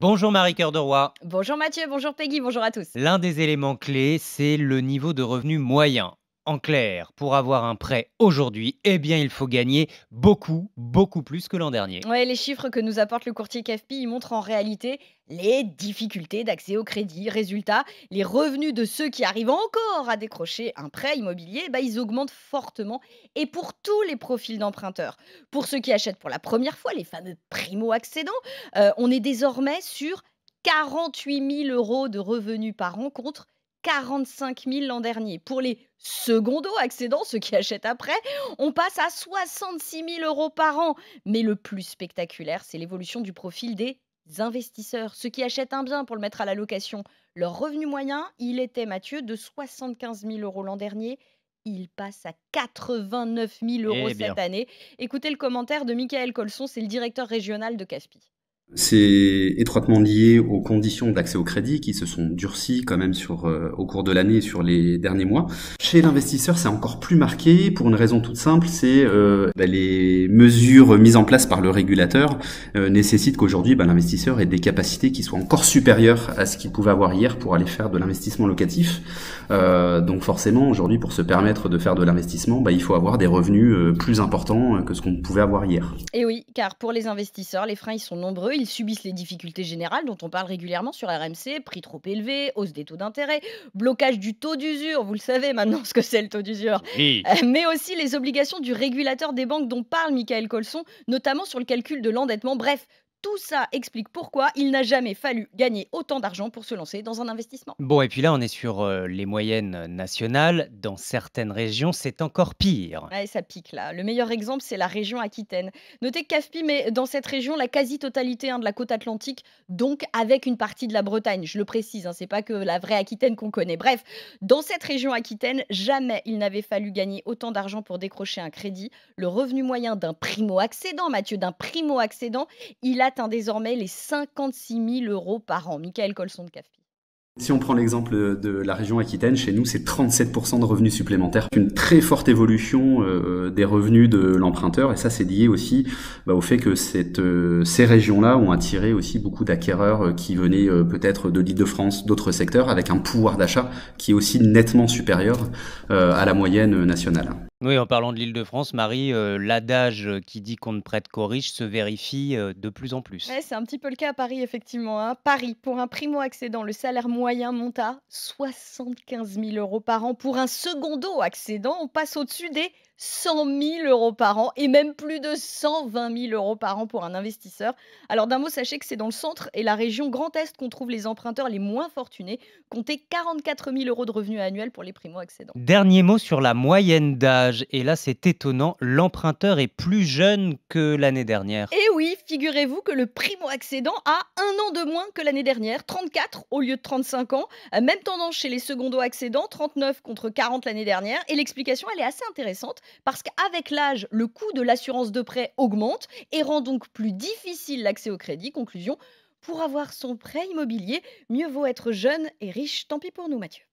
Bonjour Marie-Cœur de Roy. Bonjour Mathieu, bonjour Peggy, bonjour à tous. L'un des éléments clés, c'est le niveau de revenu moyen. En clair, pour avoir un prêt aujourd'hui, il faut gagner beaucoup, beaucoup plus que l'an dernier. Ouais, les chiffres que nous apporte le courtier CAFPI, ils montrent en réalité les difficultés d'accès au crédit. Résultat, les revenus de ceux qui arrivent encore à décrocher un prêt immobilier, ils augmentent fortement et pour tous les profils d'emprunteurs. Pour ceux qui achètent pour la première fois, les fameux primo-accédants, on est désormais sur 48 000 euros de revenus par an contre 45 000 l'an dernier. Pour les secondo-accédants, ceux qui achètent après, on passe à 66 000 euros par an. Mais le plus spectaculaire, c'est l'évolution du profil des investisseurs, ceux qui achètent un bien pour le mettre à la location. Leur revenu moyen, il était, Mathieu, de 75 000 euros l'an dernier. Il passe à 89 000 euros Eh cette bien. année. Écoutez le commentaire de Michael Colson, c'est le directeur régional de CAFPI. C'est étroitement lié aux conditions d'accès au crédit qui se sont durcies quand même au cours de l'année, sur les derniers mois. Chez l'investisseur, c'est encore plus marqué pour une raison toute simple, c'est les mesures mises en place par le régulateur nécessitent qu'aujourd'hui l'investisseur ait des capacités qui soient encore supérieures à ce qu'il pouvait avoir hier pour aller faire de l'investissement locatif. Donc forcément, aujourd'hui, pour se permettre de faire de l'investissement, il faut avoir des revenus plus importants que ce qu'on pouvait avoir hier. Et oui, car pour les investisseurs, les freins ils sont nombreux. Ils subissent les difficultés générales dont on parle régulièrement sur RMC, prix trop élevé, hausse des taux d'intérêt, blocage du taux d'usure, vous le savez maintenant ce que c'est le taux d'usure, Oui. mais aussi les obligations du régulateur des banques dont parle Michael Colson, notamment sur le calcul de l'endettement. Bref, tout ça explique pourquoi il n'a jamais fallu gagner autant d'argent pour se lancer dans un investissement. Bon, et puis là, on est sur les moyennes nationales. Dans certaines régions, c'est encore pire. Ouais, ça pique là. Le meilleur exemple, c'est la région Aquitaine. Notez que CAFPI met dans cette région la quasi-totalité de la côte atlantique, donc avec une partie de la Bretagne. Je le précise, c'est pas que la vraie Aquitaine qu'on connaît. Bref, dans cette région Aquitaine, jamais il n'avait fallu gagner autant d'argent pour décrocher un crédit. Le revenu moyen d'un primo-accédant, Mathieu, d'un primo-accédant, il atteint désormais les 56 000 euros par an. Michael Colson de CAFPI. Si on prend l'exemple de la région Aquitaine, chez nous, c'est 37% de revenus supplémentaires. Une très forte évolution des revenus de l'emprunteur. Et ça, c'est lié aussi au fait que ces régions-là ont attiré aussi beaucoup d'acquéreurs qui venaient peut-être de l'Île-de-France, d'autres secteurs, avec un pouvoir d'achat qui est aussi nettement supérieur à la moyenne nationale. Oui, en parlant de l'Île-de-France, Marie, l'adage qui dit qu'on ne prête qu'aux riches se vérifie de plus en plus. Ouais, c'est un petit peu le cas à Paris, effectivement, hein. Paris, pour un primo-accédant, le salaire moyen monte à 75 000 euros par an. Pour un secondo-accédant, on passe au-dessus des 100 000 euros par an et même plus de 120 000 euros par an pour un investisseur. Alors, d'un mot, sachez que c'est dans le centre et la région Grand Est qu'on trouve les emprunteurs les moins fortunés. Comptez 44 000 euros de revenus annuels pour les primo-accédants. Dernier mot sur la moyenne d'âge. Et là, c'est étonnant, l'emprunteur est plus jeune que l'année dernière. Et oui, figurez-vous que le primo-accédant a un an de moins que l'année dernière, 34 au lieu de 35 ans. Même tendance chez les secondo-accédants, 39 contre 40 l'année dernière. Et l'explication, elle est assez intéressante parce qu'avec l'âge, le coût de l'assurance de prêt augmente et rend donc plus difficile l'accès au crédit. Conclusion, pour avoir son prêt immobilier, mieux vaut être jeune et riche. Tant pis pour nous, Mathieu.